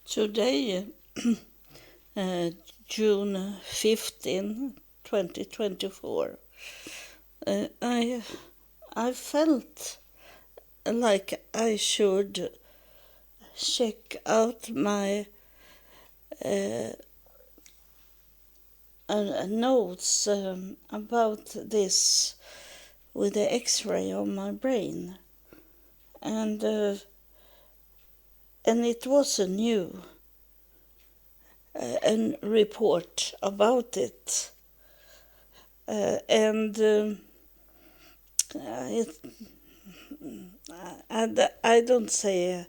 Today, uh, June 15, 2024, uh, I, I felt like I should check out my notes about this with the x-ray on my brain. And it was a new report about it. I don't say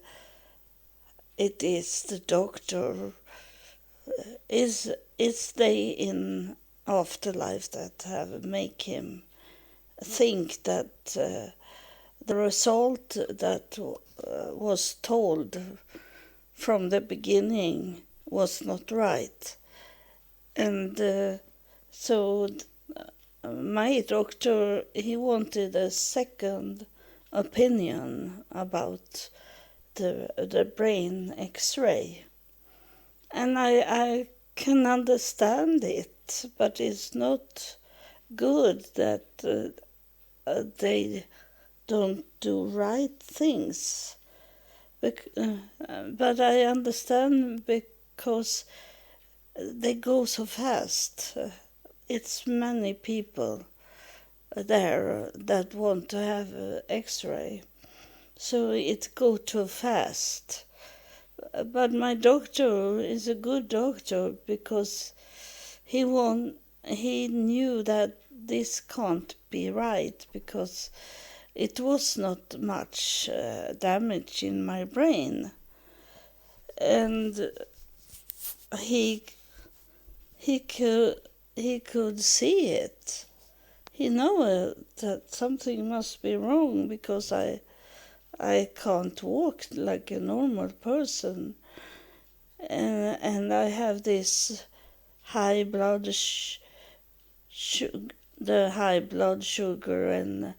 it is the doctor. It's they in afterlife that have make him think that the result that was told from the beginning was not right. And so my doctor, he wanted a second opinion about the brain x-ray. And I can understand it, but it's not good that they don't do right things. But I understand because they go so fast. It's many people there that want to have an x-ray, so it go too fast. But my doctor is a good doctor because he knew that this can't be right because it was not much damage in my brain, and he could see it. He know that something must be wrong because I can't walk like a normal person, and I have this high blood the high blood sugar and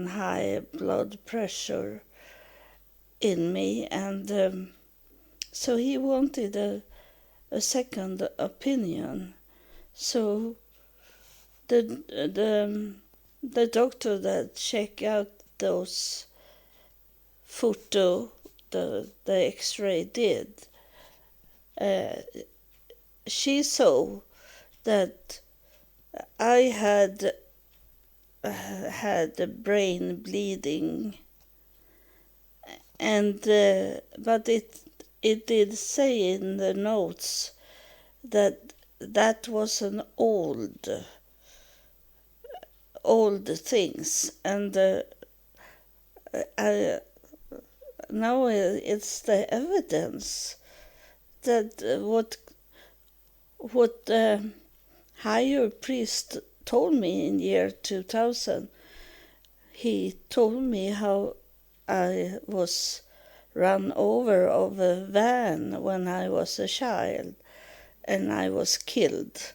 high blood pressure in me, and so he wanted a second opinion. So the doctor that checked out those photo the x-ray did, she saw that I had the brain bleeding, and but it did say in the notes that was an old things, and now it's the evidence that what the higher priest told me in year 2000. He told me how I was run over of a van when I was a child and I was killed.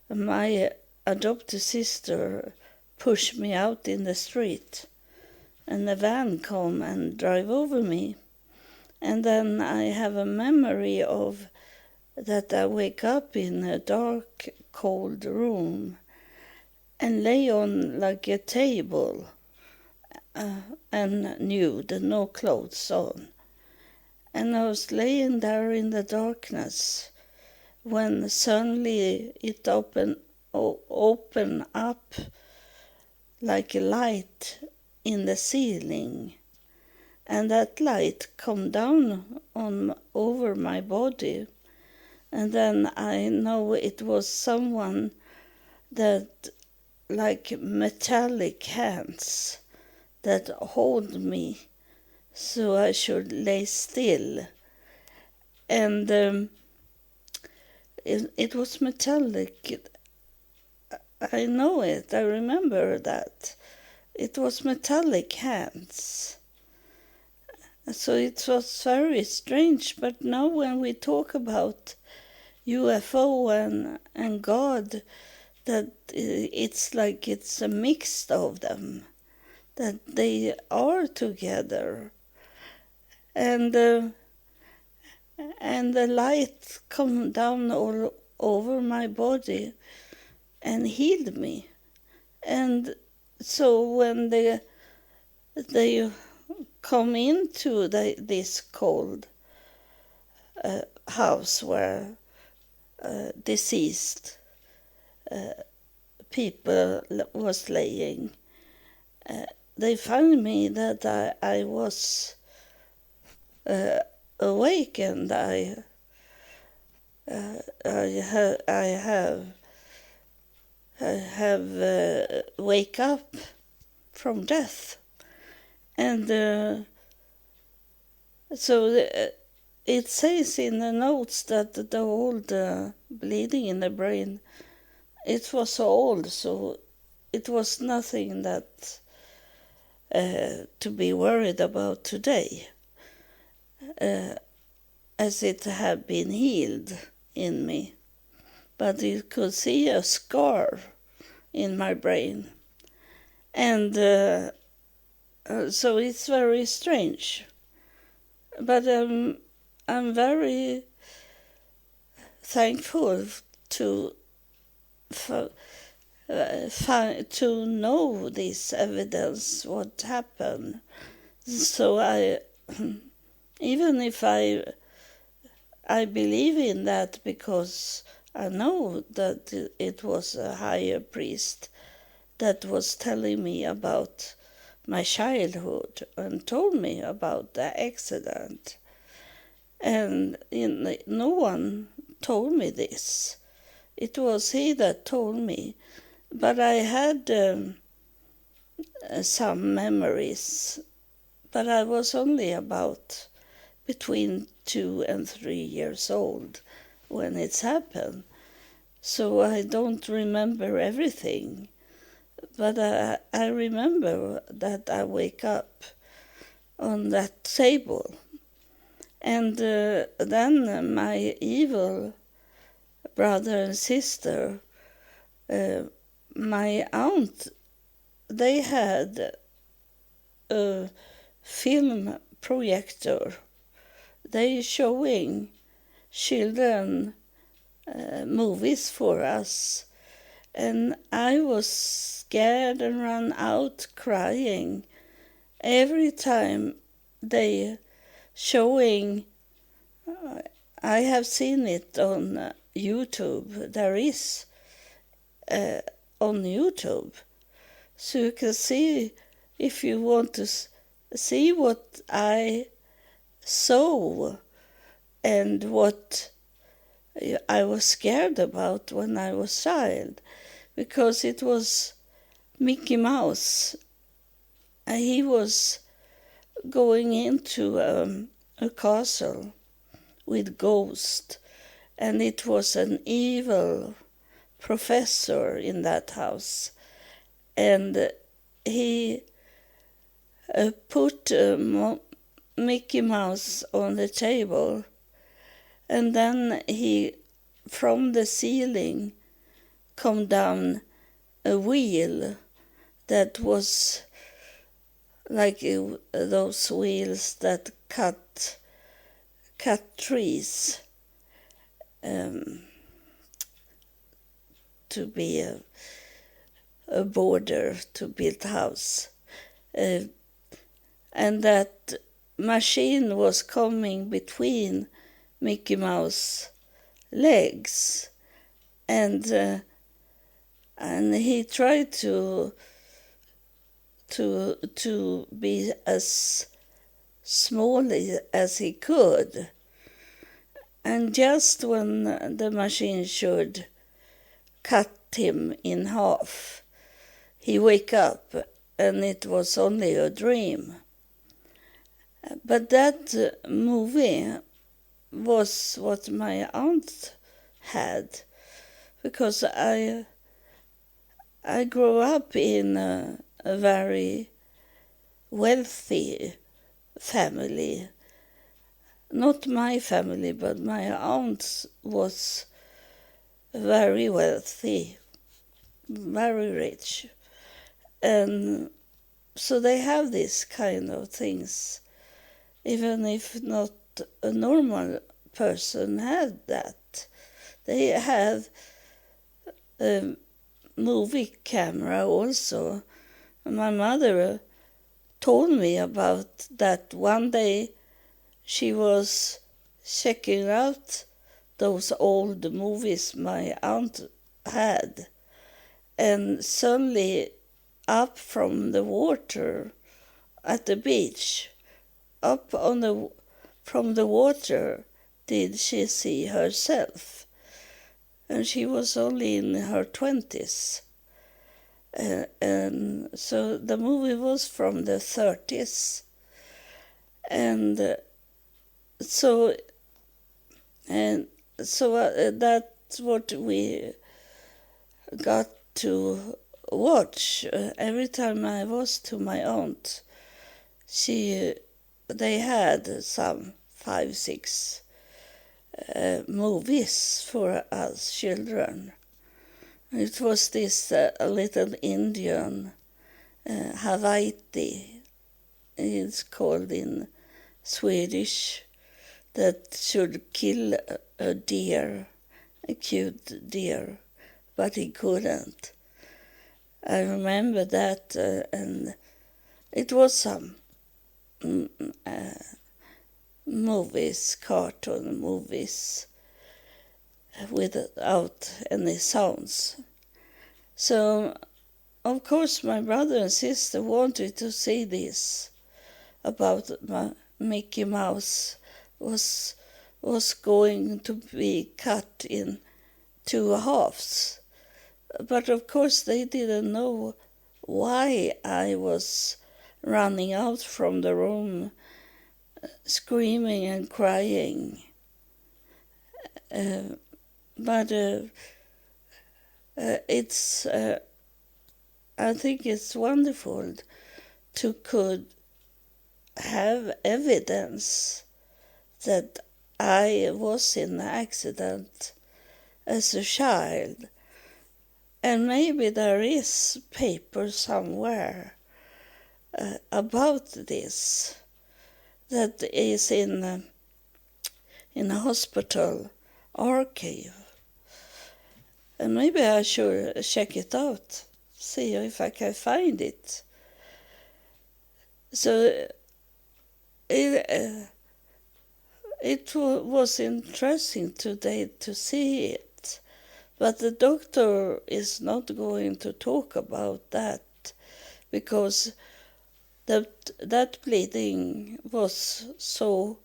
My adopted sister pushed me out in the street and the van come and drive over me. And then I have a memory of that I wake up in a dark, cold room and lay on like a table and nude, no clothes on. And I was laying there in the darkness when suddenly it opened up like a light in the ceiling, and that light come down over my body, and then I know it was someone that like metallic hands that hold me so I should lay still, and it was metallic. I know it. I remember that. It was metallic hands. So it was very strange. But now when we talk about UFO and God, that it's like it's a mix of them, that they are together. And and the light come down all over my body and healed me. And so when they come into this cold house where deceased people was laying, they found me that I was awake, and I have wake up from death. And so it says in the notes that the old bleeding in the brain, it was so old, so it was nothing that to be worried about today, as it had been healed in me. But you could see a scar in my brain. And so it's very strange. But I'm very thankful to know this evidence, what happened. So I, even if I believe in that, because I know that it was a higher priest that was telling me about my childhood and told me about the accident. And no one told me this. It was he that told me. But I had some memories, but I was only about between 2 and 3 years old when it's happened. So I don't remember everything. But I remember that I wake up on that table. And then my evil brother and sister, my aunt, they had a film projector. They showing children movies for us. And I was scared and ran out crying every time they showing. I have seen it on YouTube. There is on YouTube. So you can see, if you want to see what I saw and what I was scared about when I was a child, because it was Mickey Mouse. He was going into a castle with ghosts, and it was an evil professor in that house. And he put Mickey Mouse on the table, and then he, from the ceiling, come down a wheel that was like those wheels that cut trees to be a border to build house. And that machine was coming between Mickey Mouse legs, and he tried to be as small as he could. And just when the machine should cut him in half, he wake up, and it was only a dream. But that movie was what my aunt had, because I grew up in a very wealthy family. Not my family, but my aunt was very wealthy, very rich. And so they have these kind of things, even if not a normal person had that. They have a movie camera also. My mother told me about that one day. She was checking out those old movies my aunt had, and suddenly up from the water at the beach, from the water, did she see herself. And she was only in her 20s. And so the movie was from the 30s. And so that's what we got to watch. Every time I was to my aunt, they had some 5-6 movies for us children. It was this little Indian, Hawaii, it's called in Swedish, that should kill a deer, a cute deer, but he couldn't. I remember that, and it was some movies, cartoon movies, without any sounds. So, of course, my brother and sister wanted to see this about Mickey Mouse was going to be cut in 2 halves. But of course they didn't know why I was running out from the room, screaming and crying. But it's I think it's wonderful to could have evidence that I was in an accident as a child. And maybe there is paper somewhere about this that is in a hospital archive. And maybe I should check it out, see if I can find it. So it was interesting today to see it. But the doctor is not going to talk about that because that bleeding was so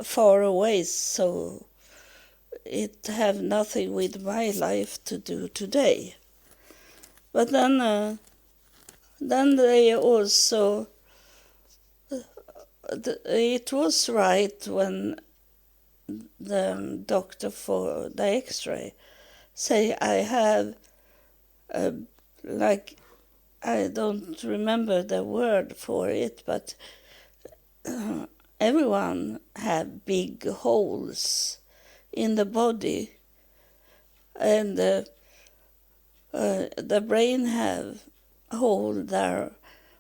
far away, so it have nothing with my life to do today. But then they also, it was right when the doctor for the x-ray say I have, I don't remember the word for it, but everyone have big holes in the body, and the brain have a hole there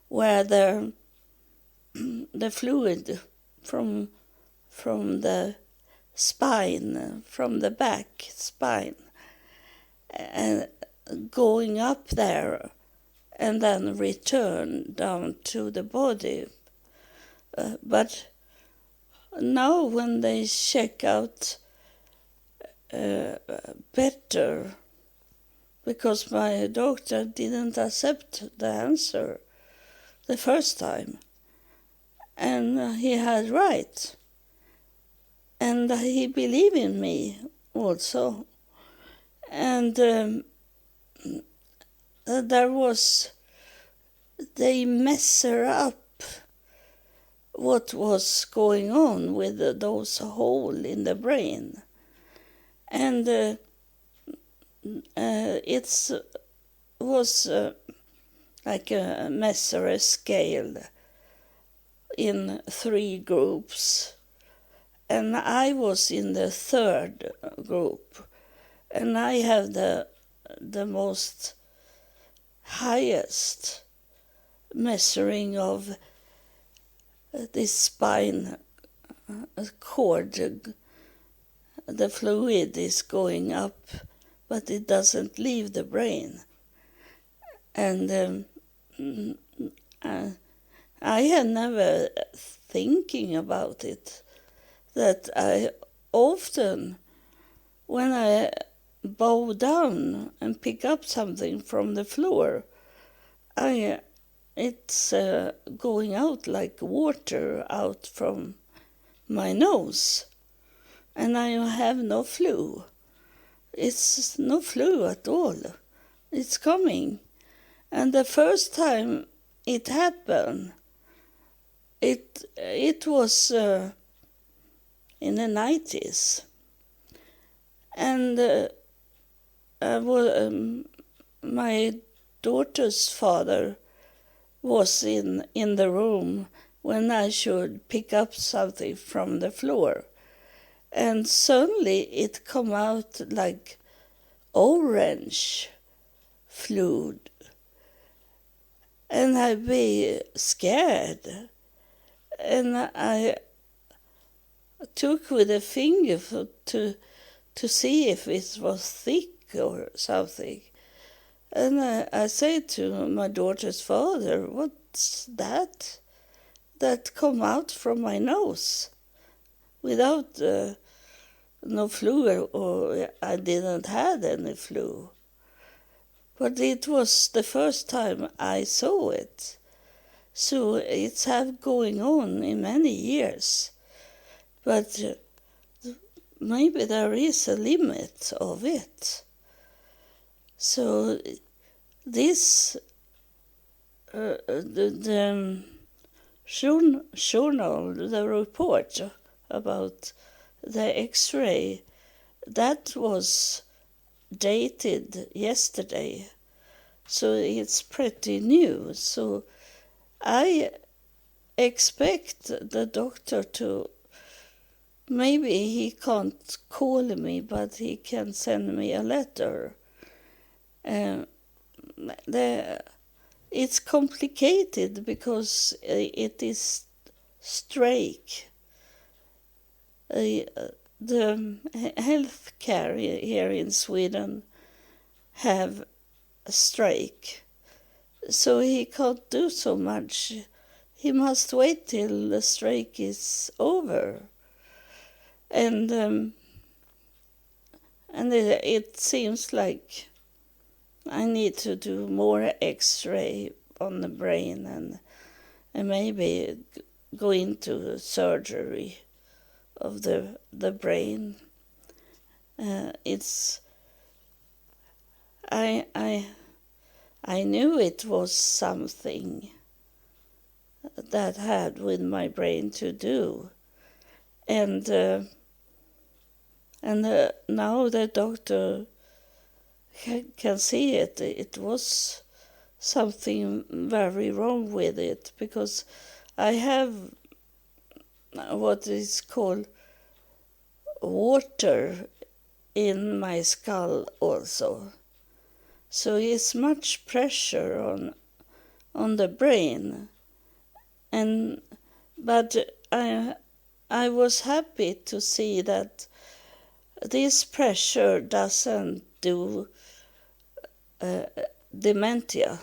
where the fluid from the spine, from the back spine, and going up there and then return down to the body. But now when they check out better, because my doctor didn't accept the answer the first time, and he had right, and he believed in me also. And they measure up what was going on with those holes in the brain. And it was like a measure scale in 3 groups. And I was in the 3rd group. And I have the most highest measuring of this spine cord the fluid is going up, but it doesn't leave the brain. And I had never thinking about it, that I often, when I bow down and pick up something from the floor, it's going out like water out from my nose, and I have no flu. It's no flu at all. It's coming. And the first time it happened, it was in the 90s. And my daughter's father was in the room when I should pick up something from the floor. And suddenly it come out like orange fluid. And I'd be scared. And I took with a finger to see if it was thick or something. And I said to my daughter's father, "What's that? That come out from my nose without no flu, or I didn't have any flu." But it was the first time I saw it. So it's have going on in many years. But maybe there is a limit of it. So this, the journal, the report about the X-ray, that was dated yesterday, so it's pretty new. So I expect the doctor to, maybe he can't call me, but he can send me a letter. It's complicated because it is strike. The healthcare here in Sweden have a strike, so he can't do so much. He must wait till the strike is over, and it seems like I need to do more X-ray on the brain and maybe go into surgery of the brain. I knew it was something that had with my brain to do, and now the doctor can see it. It was something very wrong with it, because I have what is called water in my skull also. So it's much pressure on the brain. But I was happy to see that this pressure doesn't do dementia.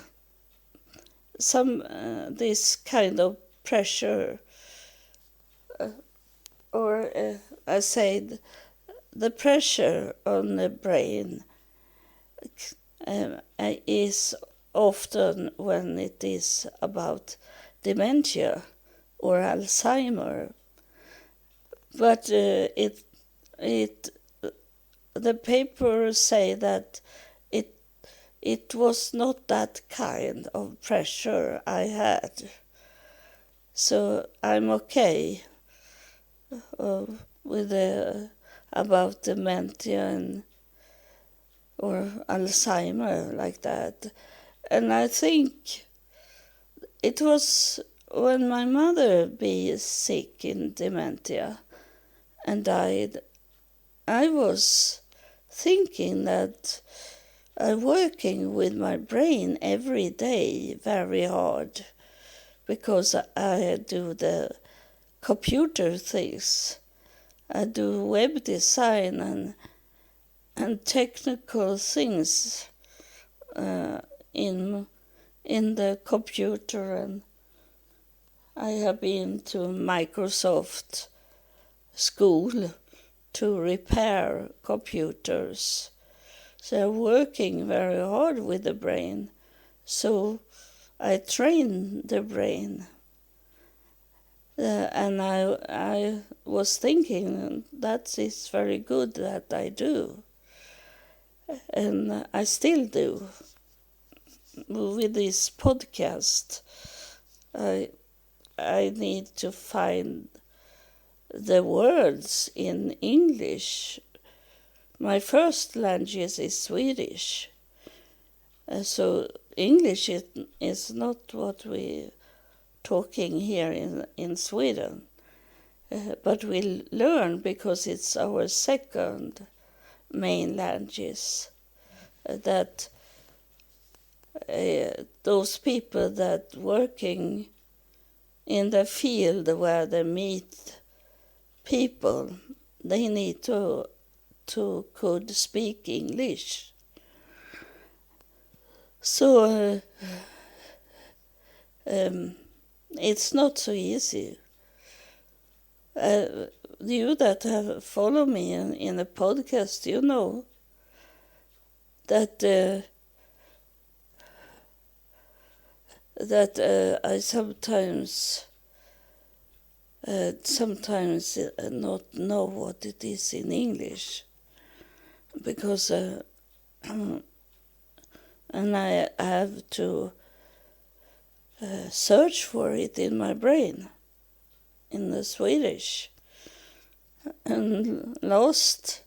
This kind of pressure, I said, the pressure on the brain is often when it is about dementia or Alzheimer. But the papers say that it was not that kind of pressure I had. So I'm okay with about dementia or Alzheimer like that. And I think it was when my mother be sick in dementia and died, I was thinking that I'm working with my brain every day very hard, because I do the computer things. I do web design and technical things in the computer, and I have been to Microsoft school to repair computers. They're working very hard with the brain, so I train the brain. And I was thinking that is very good that I do. And I still do. With this podcast, I need to find the words in English. My first language is Swedish. So English is not what we talking here in Sweden, but we learn because it's our second main language. That those people that working in the field where they meet people, they need to could speak English. So it's not so easy. You that have followed me in the podcast, you know that I sometimes not know what it is in English, because and I have to search for it in my brain, in the Swedish. And last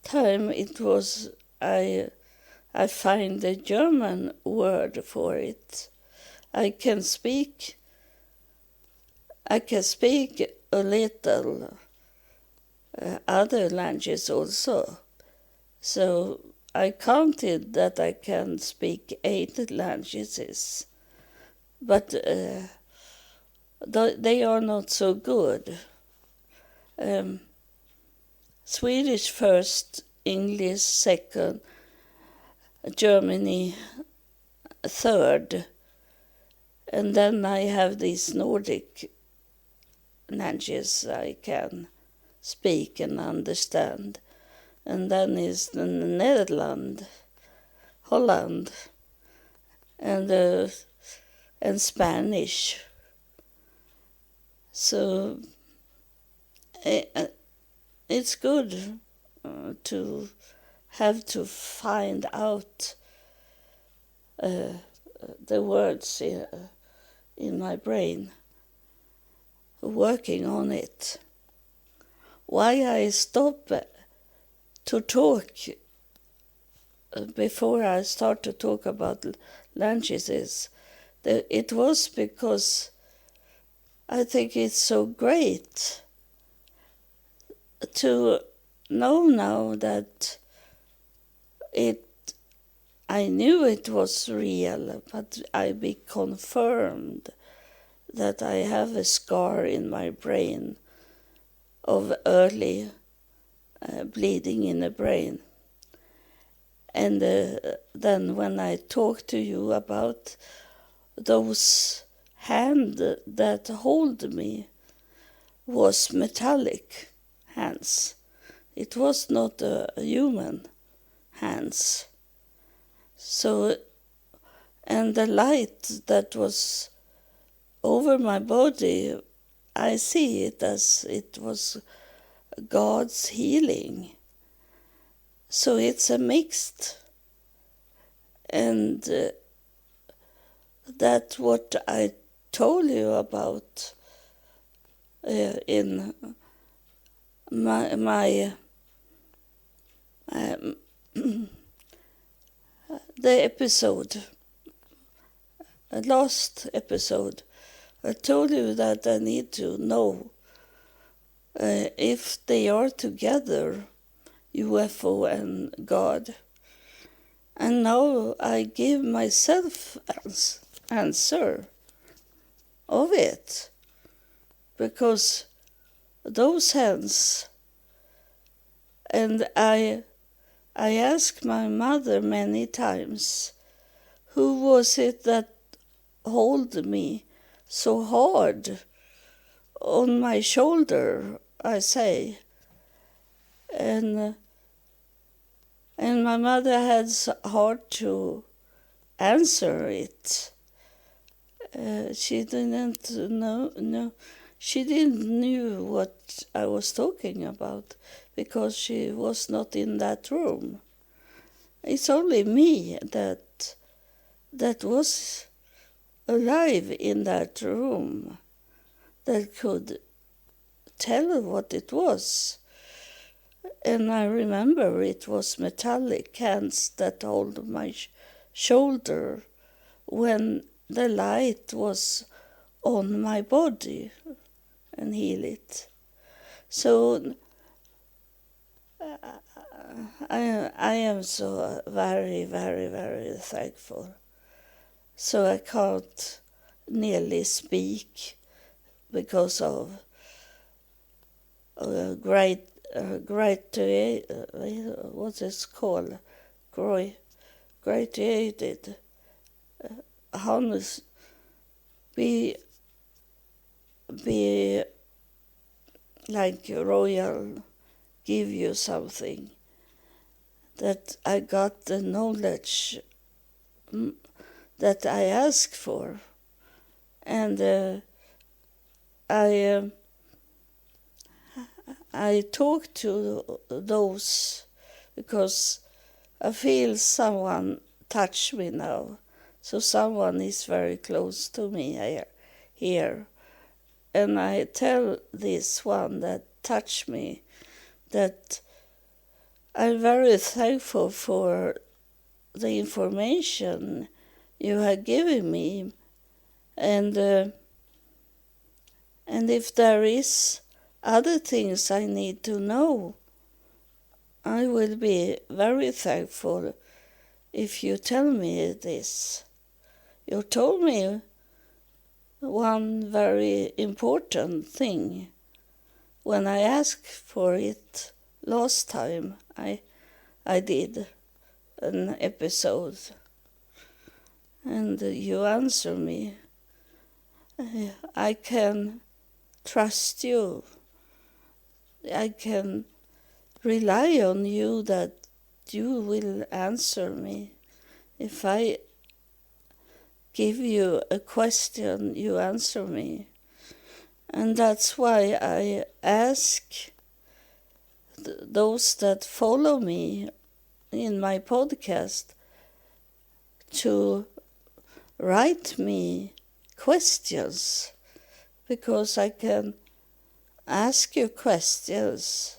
time it was I find the German word for it. I can speak a little other languages also. So I counted that I can speak 8 languages, but they are not so good. Swedish first, English second, Germany third, and then I have these Nordic languages I can speak and understand, and then is the Netherlands, Holland, and Spanish. So it's good to have to find out the words in my brain, working on it. Why I stop to talk before I start to talk about languages, it was because I think it's so great to know now that I knew it was real, but I be confirmed that I have a scar in my brain of early bleeding in the brain. And then when I talk to you about those hands that hold me was metallic hands. It was not a human hands. So, and the light that was over my body, I see it as it was God's healing. So it's a mixed, and that's what I told you about in my the episode, last episode. I told you that I need to know if they are together, UFO and God. And now I give myself answer of it, because those hands And I asked my mother many times, who was it that held me so hard on my shoulder, I say. And my mother had hard to answer it. She didn't know. She didn't knew what I was talking about because she was not in that room. It's only me that was alive in that room that could tell what it was. And I remember it was metallic hands that held my shoulder when the light was on my body and heal it. So I am so very, very, very thankful. So I can't nearly speak because of what is called graduated honest be like royal, give you something that I got the knowledge that I asked for, and I talk to those because I feel someone touch me now. So someone is very close to me here. And I tell this one that touched me that I'm very thankful for the information you have given me. And if there is other things I need to know, I will be very thankful if you tell me this. You told me one very important thing when I asked for it last time I did an episode, and you answer me. I can trust you. I can rely on you that you will answer me. If I give you a question, you answer me. And that's why I ask those that follow me in my podcast to write me questions, because I can ask you questions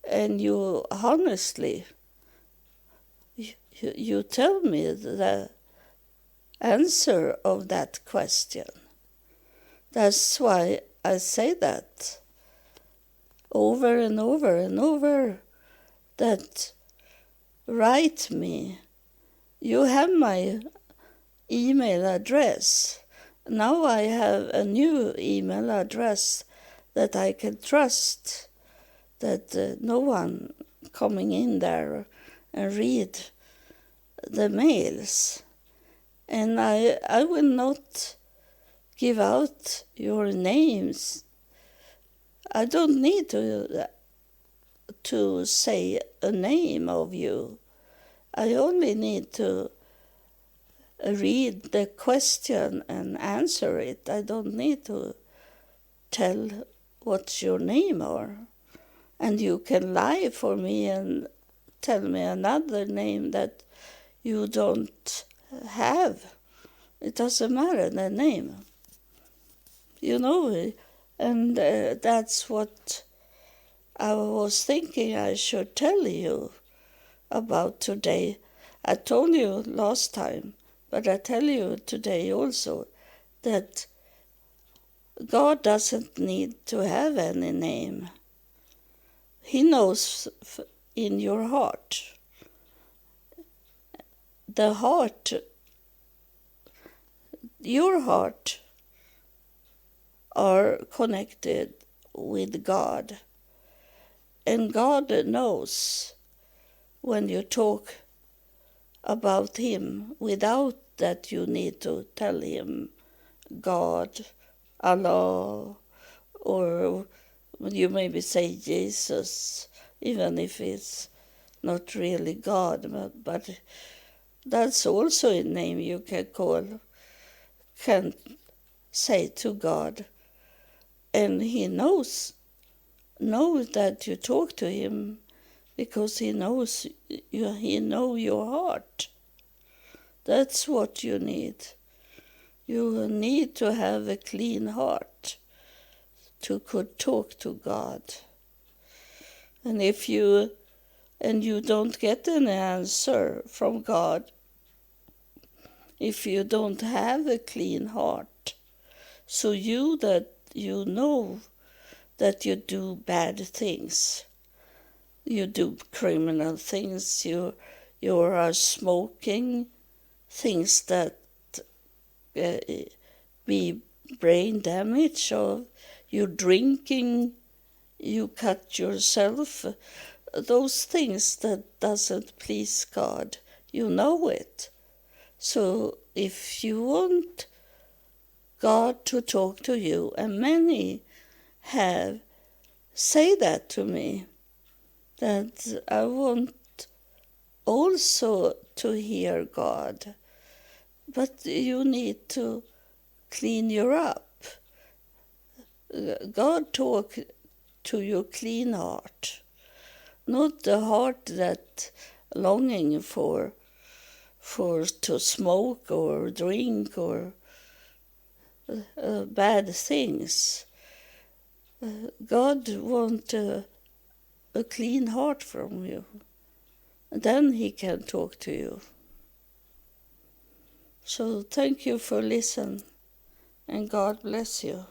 and you honestly, you tell me the answer of that question. That's why I say that over and over and over, that write me. You have my email address. Now I have a new email address that I can trust, that no one coming in there and read the mails. And I will not give out your names. I don't need to say a name of you. I only need to read the question and answer it. I don't need to tell what's your name are. And you can lie for me and tell me another name that you don't have. It doesn't matter, the name. You know, and that's what I was thinking I should tell you about today. I told you last time, but I tell you today also, that God doesn't need to have any name. He knows in your heart. The heart, your heart, are connected with God. And God knows when you talk about him without that you need to tell him God, Allah, or you maybe say Jesus, even if it's not really God, but that's also a name you can say to God. And he knows that you talk to him because he knows you, he knows your heart. That's what you need. You need to have a clean heart to could talk to God. And if you don't get an answer from God, if you don't have a clean heart, so you know that you do bad things, you do criminal things, you are smoking things that be brain damage, or you drinking, you cut yourself, those things that doesn't please God, you know it. So if you want God to talk to you, and many have say that to me, that I want also to hear God, but you need to clean you up. God talk to your clean heart, not the heart that longing for to smoke or drink or bad things. God wants a clean heart from you. Then he can talk to you. So thank you for listening, and God bless you.